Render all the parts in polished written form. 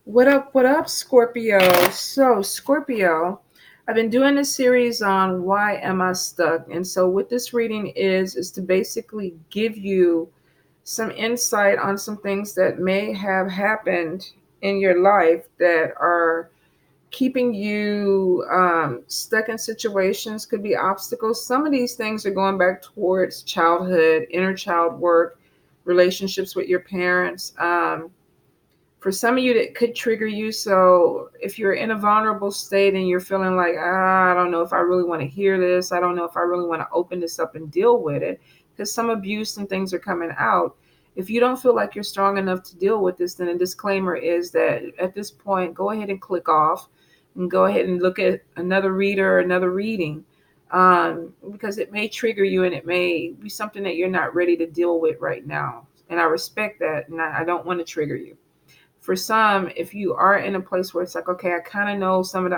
What up, Scorpio? So, Scorpio, I've been doing a series on why am I stuck? And so what this reading is to basically give you some insight on some things that may have happened in your life that are keeping you stuck in situations, could be obstacles. Some of these things are going back towards childhood, inner child work, relationships with your parents. For some of you that could trigger you. So if you're in a vulnerable state and you're feeling like, I don't know if I really want to hear this, I don't know if I really want to open this up and deal with it, because some abuse and things are coming out. If you don't feel like you're strong enough to deal with this, then a disclaimer is that at this point, go ahead and click off and go ahead and look at another reader or another reading, because it may trigger you and it may be something that you're not ready to deal with right now. And I respect that, and I don't want to trigger you. For some, if you are in a place where it's like, okay, I kind of know some of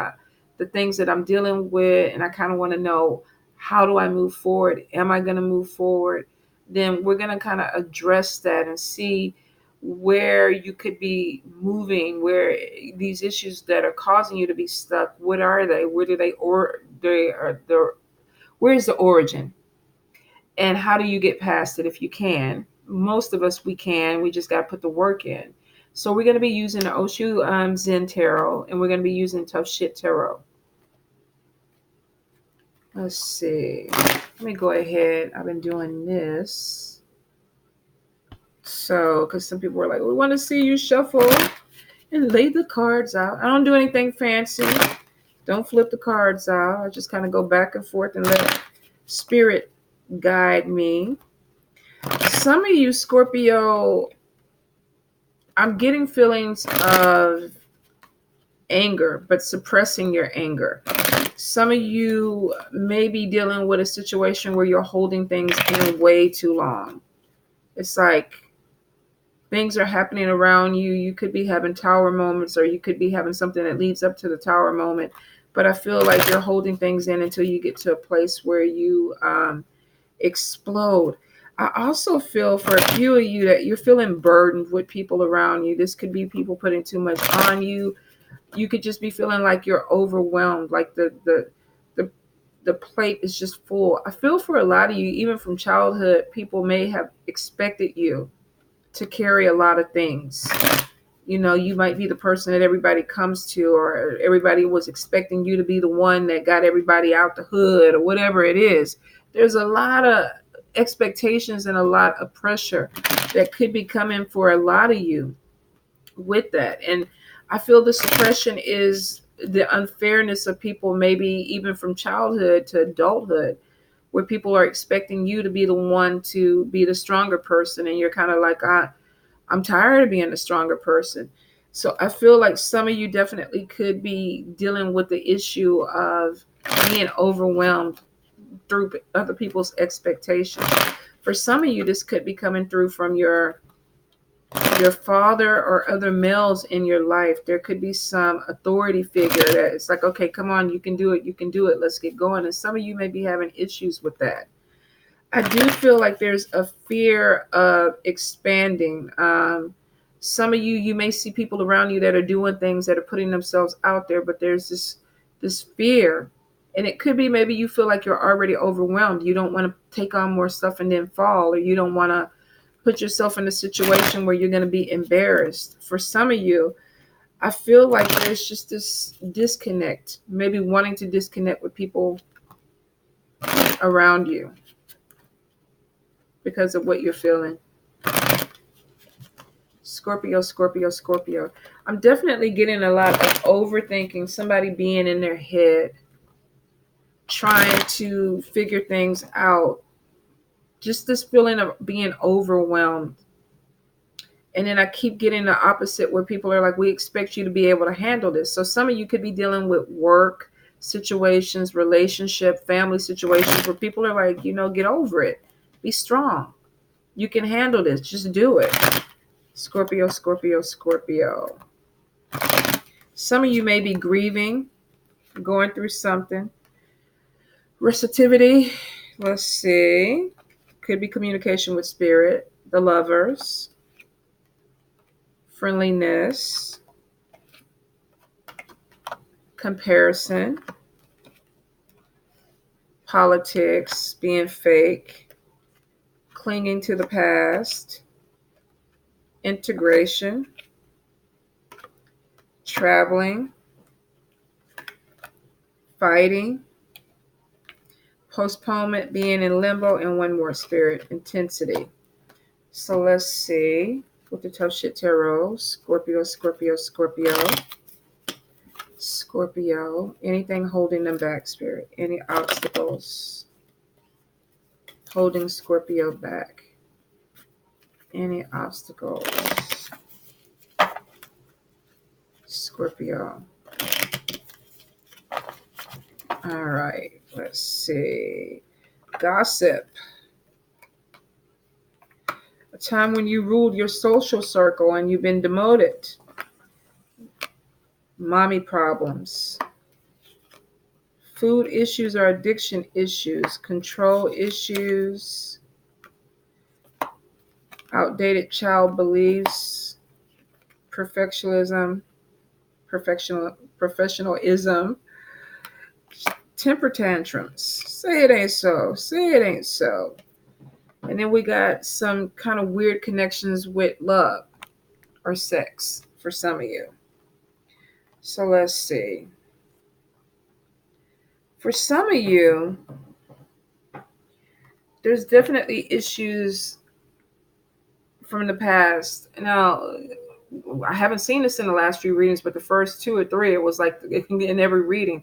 the things that I'm dealing with, and I kind of want to know, how do I move forward? Am I going to move forward? Then we're going to kind of address that and see where you could be moving, where these issues that are causing you to be stuck, what are they? Where do they are the where's the origin? And how do you get past it if you can? Most of us, we can. We just got to put the work in. So we're going to be using the Oshu Zen Tarot, and we're going to be using Tough Shit Tarot. Let's see. Let me go ahead. I've been doing this. So, because some people were like, we want to see you shuffle and lay the cards out. I don't do anything fancy. Don't flip the cards out. I just kind of go back and forth and let spirit guide me. Some of you, Scorpio, I'm getting feelings of anger, but suppressing your anger. Some of you may be dealing with a situation where you're holding things in way too long. It's like things are happening around you. You could be having tower moments, or you could be having something that leads up to the tower moment. But I feel like you're holding things in until you get to a place where you explode. I also feel for a few of you that you're feeling burdened with people around you. This could be people putting too much on you. You could just be feeling like you're overwhelmed, like the the plate is just full. I feel for a lot of you, even from childhood, people may have expected you to carry a lot of things. You know, you might be the person that everybody comes to, or everybody was expecting you to be the one that got everybody out the hood, or whatever it is. There's a lot of expectations and a lot of pressure that could be coming for a lot of you with that. And I feel the suppression is the unfairness of people, maybe even from childhood to adulthood, where people are expecting you to be the one to be the stronger person. And you're kind of like, I'm tired of being the stronger person. So I feel like some of you definitely could be dealing with the issue of being overwhelmed through other people's expectations. For some of you, this could be coming through from your father or other males in your life. There could be some authority figure that it's like, okay, come on, you can do it, let's get going. And some of you may be having issues with that. I do feel like there's a fear of expanding. Some of you may see people around you that are doing things, that are putting themselves out there, but there's this fear. And it could be maybe you feel like you're already overwhelmed. You don't want to take on more stuff and then fall, or you don't want to put yourself in a situation where you're going to be embarrassed. For some of you, I feel like there's just this disconnect, maybe wanting to disconnect with people around you because of what you're feeling. Scorpio, Scorpio, Scorpio. I'm definitely getting a lot of overthinking, somebody being in their head, trying to figure things out. Just this feeling of being overwhelmed. And then I keep getting the opposite, where people are like, we expect you to be able to handle this. So some of you could be dealing with work situations, relationship, family situations, where people are like, get over it. Be strong. You can handle this. Just do it. Scorpio, Scorpio, Scorpio. Some of you may be grieving, going through something. Receptivity. Let's see. Could be communication with spirit. The Lovers. Friendliness. comparison, politics, being fake, clinging to the past, integration, traveling, fighting, postponement, being in limbo, and one more, spirit, intensity. So let's see with the tough shit tarot. Scorpio, Scorpio, Scorpio. Scorpio. Anything holding them back, spirit? Any obstacles holding Scorpio back? Any obstacles? Scorpio. All right, let's see. Gossip. A time when you ruled your social circle and you've been demoted. Mommy problems. Food issues or addiction issues. Control issues. Outdated child beliefs. Perfectionism. Professionalism. Temper tantrums. Say it ain't so. Say it ain't so. And then we got some kind of weird connections with love or sex for some of you. So let's see. For some of you, there's definitely issues from the past. Now, I haven't seen this in the last few readings, but the first 2 or 3, it was like it can be in every reading.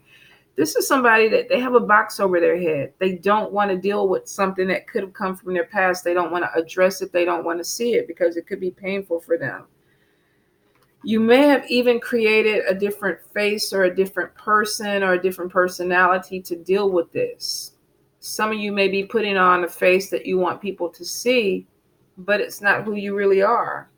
This is somebody that they have a box over their head. They don't want to deal with something that could have come from their past. They don't want to address it. They don't want to see it because it could be painful for them. You may have even created a different face or a different person or a different personality to deal with this. Some of you may be putting on a face that you want people to see, but it's not who you really are.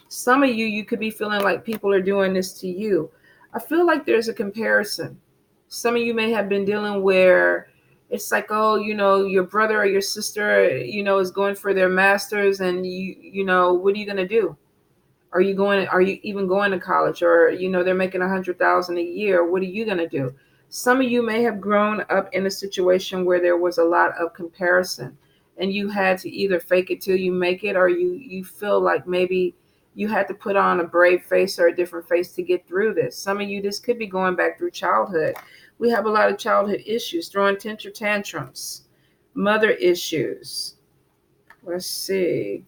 Some of you could be feeling like people are doing this to you. I feel like there's a comparison. Some of you may have been dealing where it's like, oh, your brother or your sister, is going for their masters, and what are you going to do? Are you even going to college? Or, they're making $100,000 a year. What are you going to do? Some of you may have grown up in a situation where there was a lot of comparison, and you had to either fake it till you make it, or you feel like maybe you had to put on a brave face or a different face to get through this. Some of you, this could be going back through childhood. We have a lot of childhood issues, throwing temper tantrums, mother issues. Let's see.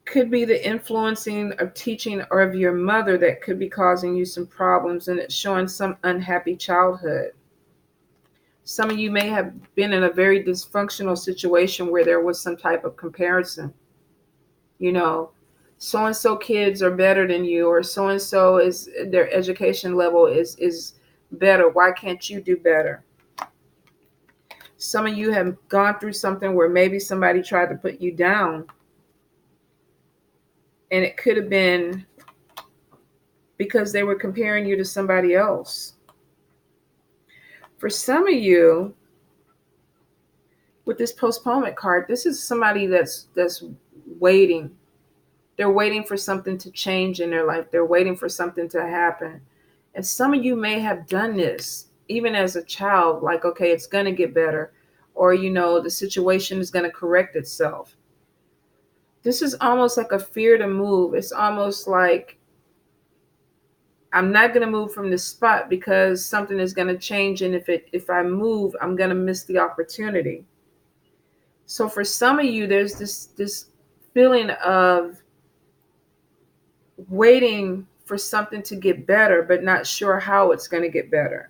Could be the influencing of teaching or of your mother that could be causing you some problems, and it's showing some unhappy childhood. Some of you may have been in a very dysfunctional situation where there was some type of comparison. So-and-so kids are better than you, or so-and-so is their education level is better. Why can't you do better? Some of you have gone through something where maybe somebody tried to put you down, and it could have been because they were comparing you to somebody else. For some of you, with this postponement card, this is somebody that's waiting. They're waiting for something to change in their life. They're waiting for something to happen. And some of you may have done this even as a child, like, okay, it's going to get better, or, the situation is going to correct itself. This is almost like a fear to move. It's almost like, I'm not going to move from this spot because something is going to change. And if I move, I'm going to miss the opportunity. So for some of you, there's this feeling of waiting for something to get better, but not sure how it's going to get better.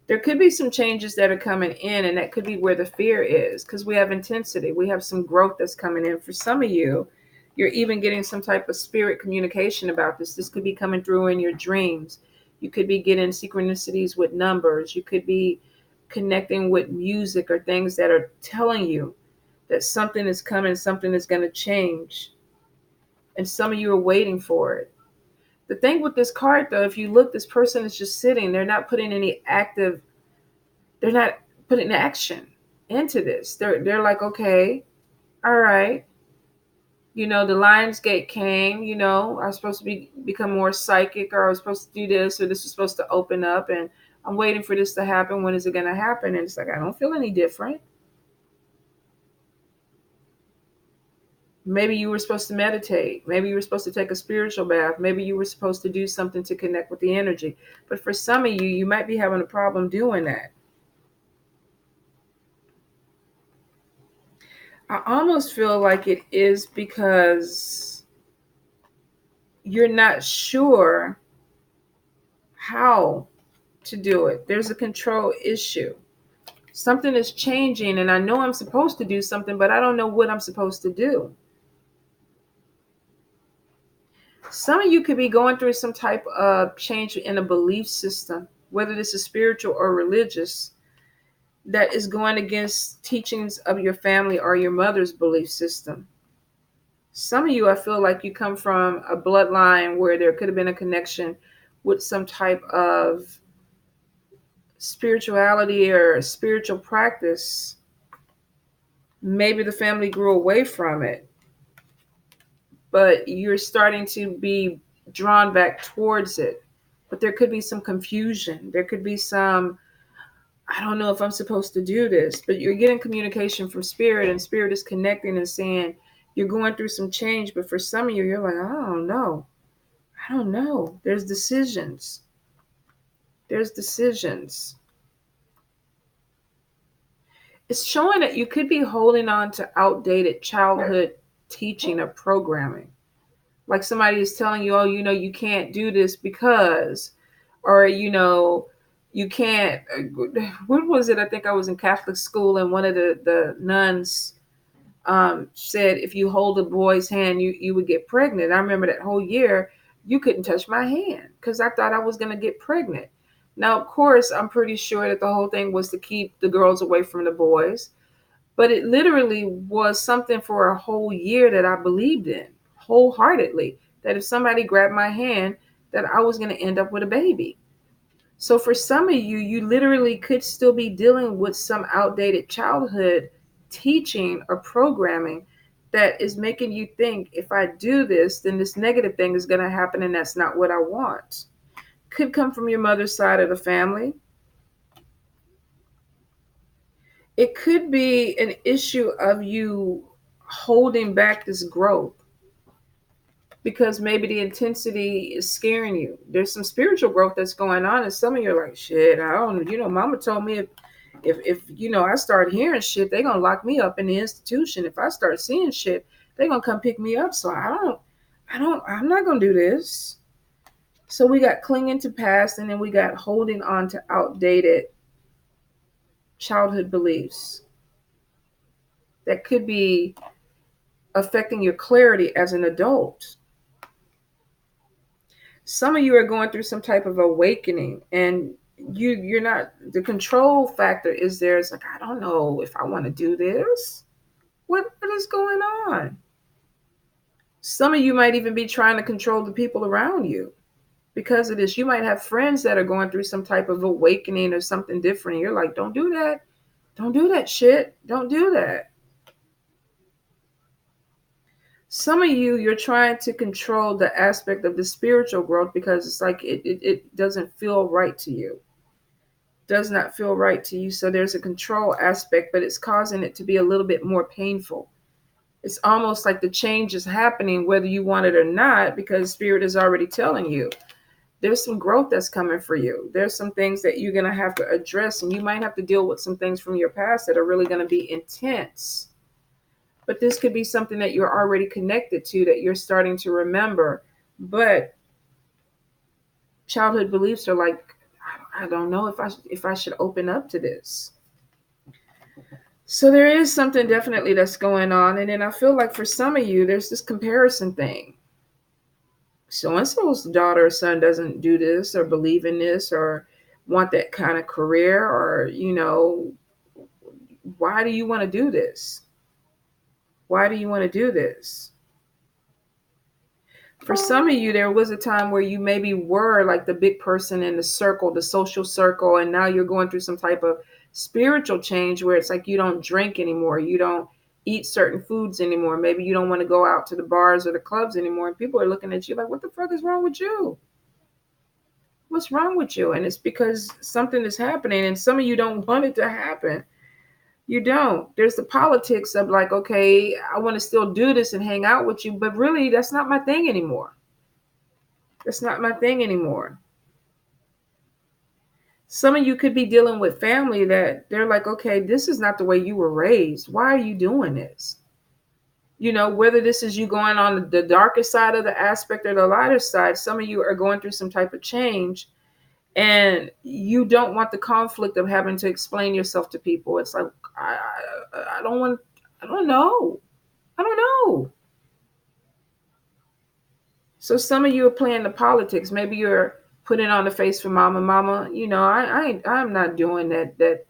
There could be some changes that are coming in, and that could be where the fear is, because we have intensity. We have some growth that's coming in. For some of you, you're even getting some type of spirit communication about this. This could be coming through in your dreams. You could be getting synchronicities with numbers. You could be connecting with music or things that are telling you that something is coming, something is going to change. And some of you are waiting for it. The thing with this card, though, if you look, this person is just sitting. They're not putting they're not putting action into this. They're like, okay, all right. The Lionsgate came. I was supposed to become more psychic, or I was supposed to do this, or this was supposed to open up, and I'm waiting for this to happen. When is it going to happen? And it's like, I don't feel any different. Maybe you were supposed to meditate. Maybe you were supposed to take a spiritual bath. Maybe you were supposed to do something to connect with the energy. But for some of you, you might be having a problem doing that. I almost feel like it is because you're not sure how to do it. There's a control issue. Something is changing, and I know I'm supposed to do something, but I don't know what I'm supposed to do. Some of you could be going through some type of change in a belief system, whether this is spiritual or religious, that is going against teachings of your family or your mother's belief system. Some of you, I feel like you come from a bloodline where there could have been a connection with some type of spirituality or spiritual practice. Maybe the family grew away from it, but you're starting to be drawn back towards it. But there could be some confusion. There could be some, I don't know if I'm supposed to do this, but you're getting communication from spirit, and spirit is connecting and saying you're going through some change. But for some of you, you're like, I don't know. I don't know. There's decisions. There's decisions. It's showing that you could be holding on to outdated childhood teaching or programming. Like somebody is telling you, oh, you can't do this because, or, you can't. What was it? I think I was in Catholic school, and one of the nuns said if you hold a boy's hand, you would get pregnant. I remember that whole year you couldn't touch my hand because I thought I was going to get pregnant. Now, of course, I'm pretty sure that the whole thing was to keep the girls away from the boys, but it literally was something for a whole year that I believed in wholeheartedly, that if somebody grabbed my hand, that I was going to end up with a baby. So for some of you, you literally could still be dealing with some outdated childhood teaching or programming that is making you think, if I do this, then this negative thing is going to happen, and that's not what I want. Could come from your mother's side of the family. It could be an issue of you holding back this growth because maybe the intensity is scaring you. There's some spiritual growth that's going on, and some of you are like, shit, I don't know. Mama told me if I start hearing shit, they're gonna lock me up in the institution. If I start seeing shit, they're gonna come pick me up. So I'm not gonna do this. So we got clinging to past, and then we got holding on to outdated childhood beliefs that could be affecting your clarity as an adult. Some of you are going through some type of awakening, and you're not, the control factor is there. It's like, I don't know if I want to do this. What is going on? Some of you might even be trying to control the people around you because of this. You might have friends that are going through some type of awakening or something different. You're like, don't do that. Don't do that shit. Don't do that. Some of you, you're trying to control the aspect of the spiritual growth because it's like it doesn't feel right to you. Does not feel right to you. So there's a control aspect, but it's causing it to be a little bit more painful. It's almost like the change is happening whether you want it or not, because spirit is already telling you there's some growth that's coming for you. There's some things that you're going to have to address, and you might have to deal with some things from your past that are really going to be intense. But this could be something that you're already connected to, that you're starting to remember. But childhood beliefs are like, I don't know if I should open up to this. So there is something definitely that's going on. And then I feel like for some of you, there's this comparison thing. So-and-so's daughter or son doesn't do this or believe in this or want that kind of career, or, why do you want to do this? Why do you want to do this? For some of you, there was a time where you maybe were like the big person in the circle, the social circle, and now you're going through some type of spiritual change where it's like you don't drink anymore. You don't eat certain foods anymore. Maybe you don't want to go out to the bars or the clubs anymore. And people are looking at you like, what the fuck is wrong with you? What's wrong with you? And it's because something is happening, and some of you don't want it to happen. You don't. There's the politics of like, okay, I want to still do this and hang out with you, but really, that's not my thing anymore. That's not my thing anymore. Some of you could be dealing with family that they're like, okay, this is not the way you were raised. Why are you doing this? You know, whether this is you going on the darker side of the aspect or the lighter side, some of you are going through some type of change, and you don't want the conflict of having to explain yourself to people. It's like, I don't want, I don't know. I don't know. So some of you are playing the politics. Maybe you're putting on the face for mama. Mama, you know, I'm not doing that,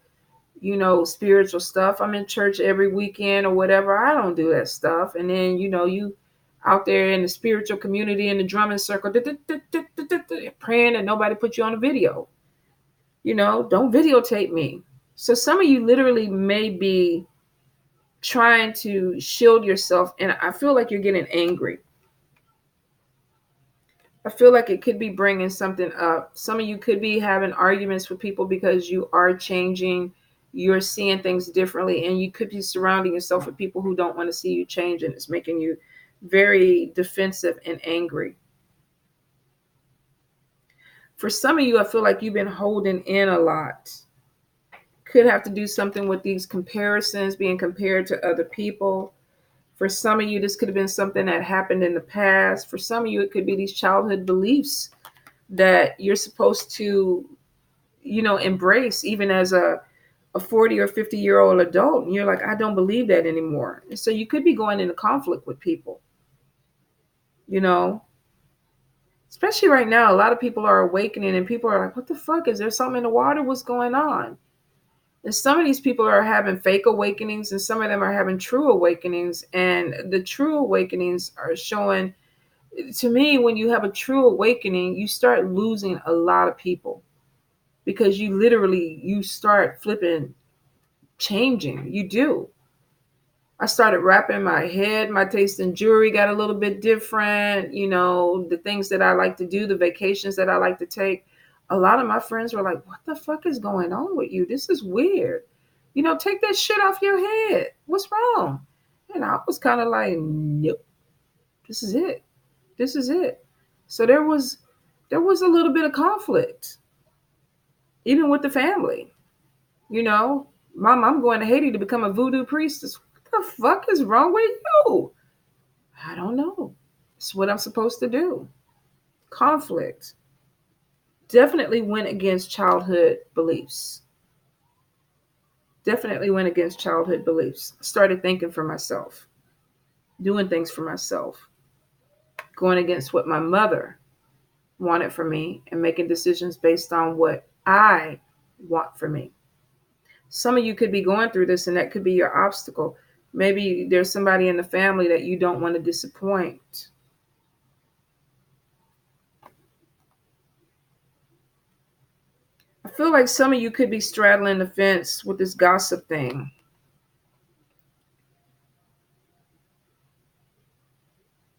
you know, spiritual stuff. I'm in church every weekend or whatever. I don't do that stuff. And then, you know, you out there in the spiritual community in the drumming circle, praying that nobody put you on a video. You know, don't videotape me. So some of you literally may be trying to shield yourself. And I feel like you're getting angry. I feel like it could be bringing something up. Some of you could be having arguments with people because you are changing. You're seeing things differently, and you could be surrounding yourself with people who don't want to see you change, and it's making you very defensive and angry. For some of you, I feel like you've been holding in a lot. Could have to do something with these comparisons, being compared to other people. For some of you, this could have been something that happened in the past. For some of you, it could be these childhood beliefs that you're supposed to, you know, embrace even as a 40 or 50-year-old adult. And you're like, I don't believe that anymore. And so you could be going into conflict with people, you know, especially right now. A lot of people are awakening and people are like, what the fuck? Is there something in the water? What's going on? And some of these people are having fake awakenings, and some of them are having true awakenings. And the true awakenings are showing, to me, when you have a true awakening, you start losing a lot of people because you start flipping, changing. You do. I started wrapping my head. My taste in jewelry got a little bit different. You know, the things that I like to do, the vacations that I like to take. A lot of my friends were like, what the fuck is going on with you? This is weird. You know, take that shit off your head. What's wrong? And I was kind of like, nope, this is it. This is it. So there was a little bit of conflict, even with the family. You know, Mom, I'm going to Haiti to become a voodoo priestess. What the fuck is wrong with you? I don't know. It's what I'm supposed to do. Conflict. Definitely went against childhood beliefs. Definitely went against childhood beliefs. Started thinking for myself, doing things for myself, going against what my mother wanted for me and making decisions based on what I want for me. Some of you could be going through this, and that could be your obstacle. Maybe there's somebody in the family that you don't want to disappoint. I feel like some of you could be straddling the fence with this gossip thing.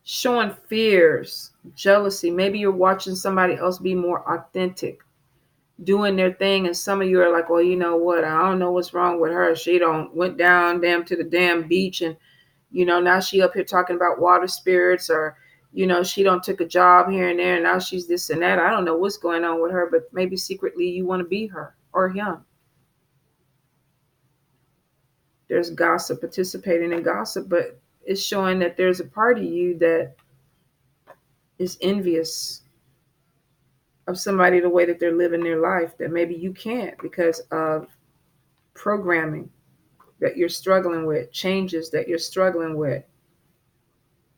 Showing fears, jealousy. Maybe you're watching somebody else be more authentic, doing their thing, and some of you are like, well, you know what? I don't know what's wrong with her. She don't went down damn to the damn beach, and you know, now she up here talking about water spirits, or you know, she don't took a job here and there, and now she's this and that. I don't know what's going on with her, but maybe secretly you want to be her or him. There's gossip, participating in gossip, but it's showing that there's a part of you that is envious of somebody, the way that they're living their life, that maybe you can't because of programming that you're struggling with, changes that you're struggling with,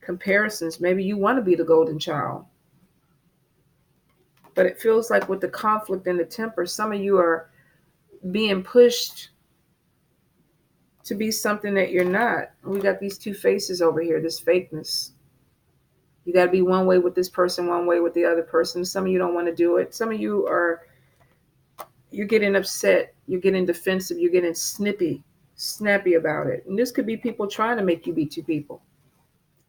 comparisons. Maybe you want to be the golden child. But it feels like with the conflict and the temper, some of you are being pushed to be something that you're not. We got these two faces over here, this fakeness. You got to be one way with this person, one way with the other person. Some of you don't want to do it. Some of you you're getting upset. You're getting defensive. You're getting snippy. snappy about it. And this could be people trying to make you be two people,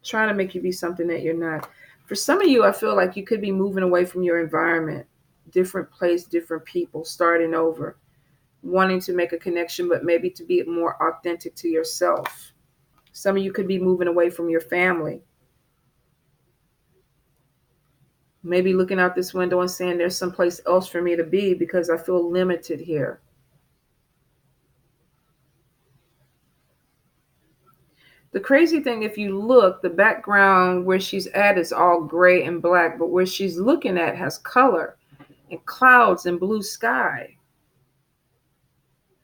trying to make you be something that you're not. For some of you, I feel like you could be moving away from your environment, different place, different people, starting over, wanting to make a connection, but maybe to be more authentic to yourself. Some of you could be moving away from your family. Maybe looking out this window and saying there's someplace else for me to be because I feel limited here. The crazy thing, if you look, the background where she's at is all gray and black, but where she's looking at has color and clouds and blue sky.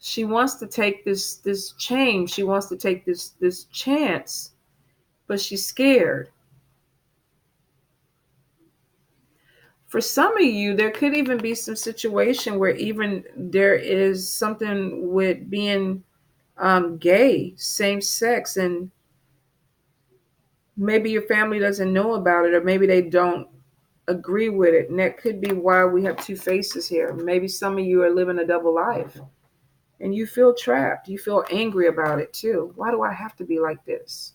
She wants to take this change. She wants to take this chance, but she's scared. For some of you, there could even be some situation where even there is something with being gay, same sex, and maybe your family doesn't know about it, or maybe they don't agree with it. And that could be why we have two faces here. Maybe some of you are living a double life and you feel trapped. You feel angry about it too. Why do I have to be like this?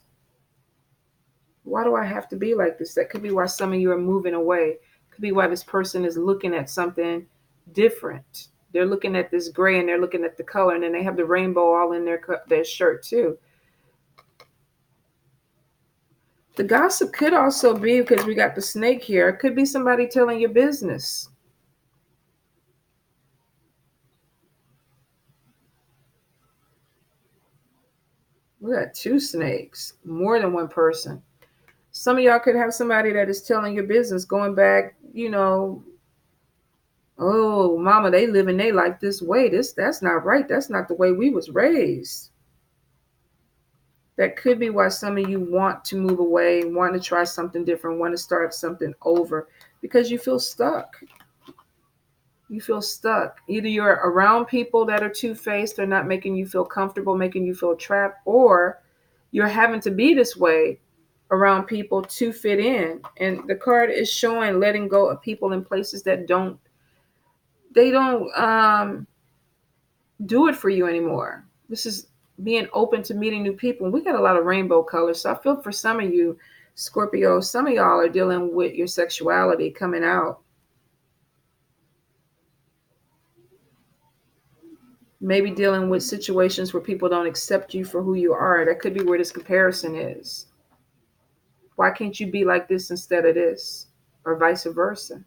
Why do I have to be like this? That could be why some of you are moving away. Could be why this person is looking at something different. They're looking at this gray and they're looking at the color, and then they have the rainbow all in their shirt too. The gossip could also be, because we got the snake here, it could be somebody telling your business. We got two snakes, more than one person. Some of y'all could have somebody that is telling your business, going back, oh, mama, they living their life this way. That's not right. That's not the way we was raised. That could be why some of you want to move away, want to try something different, want to start something over, because you feel stuck. You feel stuck. Either you're around people that are two-faced, they're not making you feel comfortable, making you feel trapped, or you're having to be this way around people to fit in. And the card is showing letting go of people in places that don't do it for you anymore. This is being open to meeting new people. We got a lot of rainbow colors. So I feel for some of you, Scorpio, some of y'all are dealing with your sexuality coming out. Maybe dealing with situations where people don't accept you for who you are. That could be where this comparison is. Why can't you be like this instead of this? Or vice versa.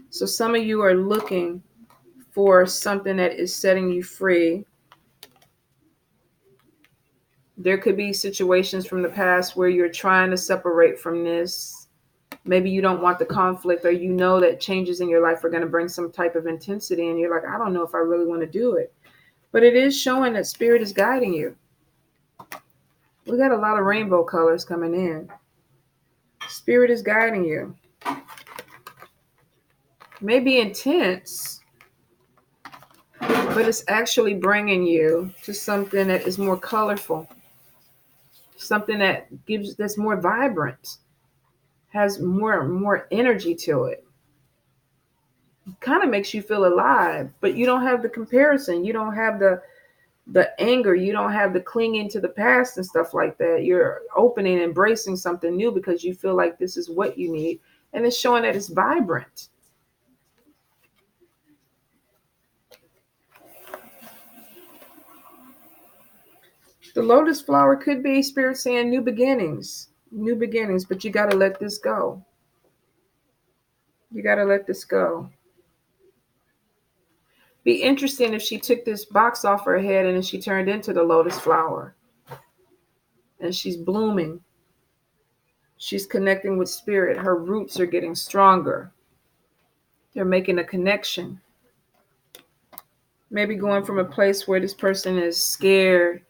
So some of you are looking for something that is setting you free. There could be situations from the past where you're trying to separate from this. Maybe you don't want the conflict, or you know that changes in your life are going to bring some type of intensity, and you're like, I don't know if I really want to do it. But it is showing that spirit is guiding you. We got a lot of rainbow colors coming in. Spirit is guiding you. Maybe intense, but it's actually bringing you to something that is more colorful, something that's more vibrant, has more energy to it. It kind of makes you feel alive, but you don't have the comparison. You don't have the anger. You don't have the clinging to the past and stuff like that. You're opening, embracing something new because you feel like this is what you need, and it's showing that it's vibrant. The lotus flower could be spirit saying new beginnings, but you got to let this go. You got to let this go. Be interesting if she took this box off her head and then she turned into the lotus flower. And she's blooming. She's connecting with spirit. Her roots are getting stronger. They're making a connection. Maybe going from a place where this person is scared,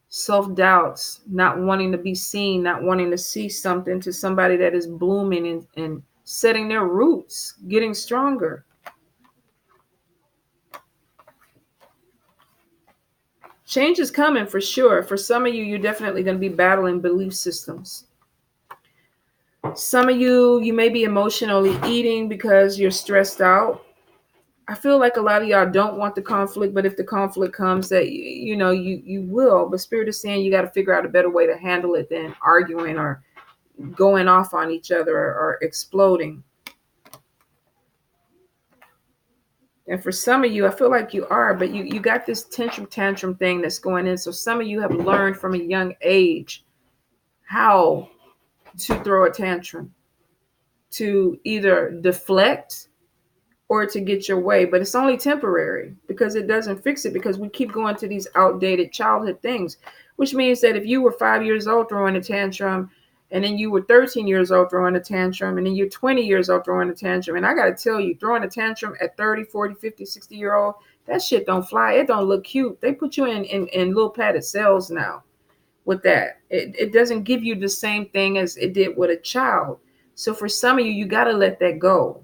self-doubts, not wanting to be seen, not wanting to see something, to somebody that is blooming and setting their roots, getting stronger. Change is coming for sure. For some of you, you're definitely going to be battling belief systems. Some of you may be emotionally eating because you're stressed out. I feel like a lot of y'all don't want the conflict, but if the conflict comes, that you will. But Spirit is saying you got to figure out a better way to handle it than arguing or going off on each other or exploding. And for some of you, I feel like you are, but you got this tantrum thing that's going in. So some of you have learned from a young age how to throw a tantrum, to either deflect or to get your way. But it's only temporary because it doesn't fix it, because we keep going to these outdated childhood things, which means that if you were 5 years old throwing a tantrum, and then you were 13 years old throwing a tantrum, and then you're 20 years old throwing a tantrum. And I got to tell you, throwing a tantrum at 30, 40, 50, 60-year-old, that shit don't fly. It don't look cute. They put you in little padded cells now with that. It doesn't give you the same thing as it did with a child. So for some of you, you got to let that go.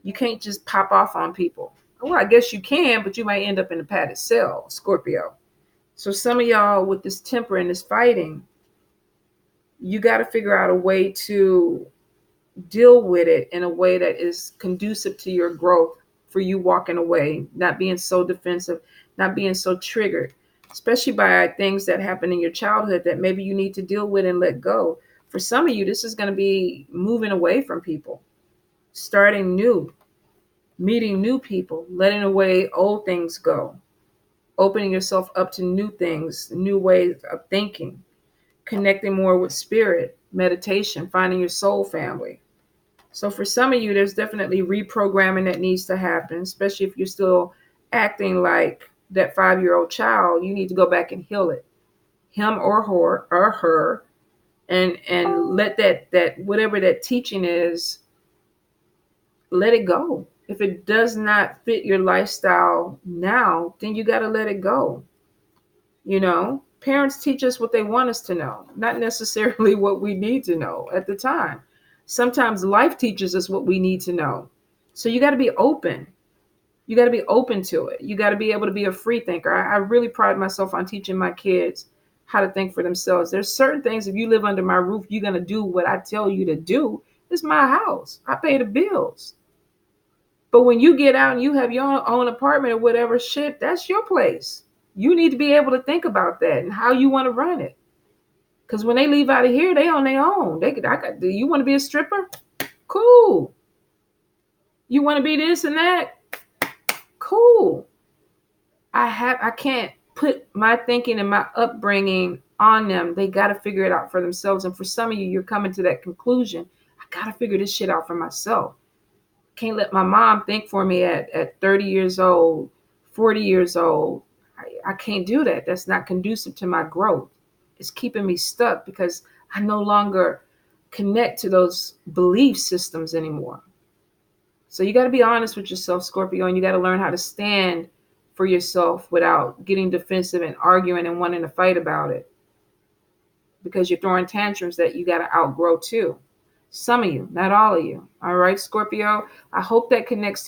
You can't just pop off on people. Well, I guess you can, but you might end up in a padded cell, Scorpio. So some of y'all with this temper and this fighting, you got to figure out a way to deal with it in a way that is conducive to your growth, for you walking away, not being so defensive, not being so triggered, especially by things that happen in your childhood that maybe you need to deal with and let go. For some of you, this is going to be moving away from people, starting new, meeting new people, letting away old things go, opening yourself up to new things, new ways of thinking, connecting more with spirit, meditation, finding your soul family. So for some of you, there's definitely reprogramming that needs to happen, especially if you're still acting like that 5-year-old child. You need to go back and heal it, him or her, and let that whatever that teaching is, let it go. If it does not fit your lifestyle now, then you got to let it go. Parents teach us what they want us to know, not necessarily what we need to know at the time. Sometimes life teaches us what we need to know. So you got to be open. You got to be open to it. You got to be able to be a free thinker. I really pride myself on teaching my kids how to think for themselves. There's certain things, if you live under my roof, you're going to do what I tell you to do. It's my house. I pay the bills. But when you get out and you have your own apartment or whatever shit, that's your place. You need to be able to think about that and how you want to run it. Because when they leave out of here, they on their own. Do you want to be a stripper? Cool. You want to be this and that? Cool. I can't put my thinking and my upbringing on them. They got to figure it out for themselves. And for some of you, you're coming to that conclusion. I got to figure this shit out for myself. Can't let my mom think for me at 30 years old, 40 years old. I can't do that. That's not conducive to my growth. It's keeping me stuck because I no longer connect to those belief systems anymore. So you got to be honest with yourself, Scorpio, and you got to learn how to stand for yourself without getting defensive and arguing and wanting to fight about it, because you're throwing tantrums that you got to outgrow too. Some of you, not all of you. All right, Scorpio, I hope that connects to you.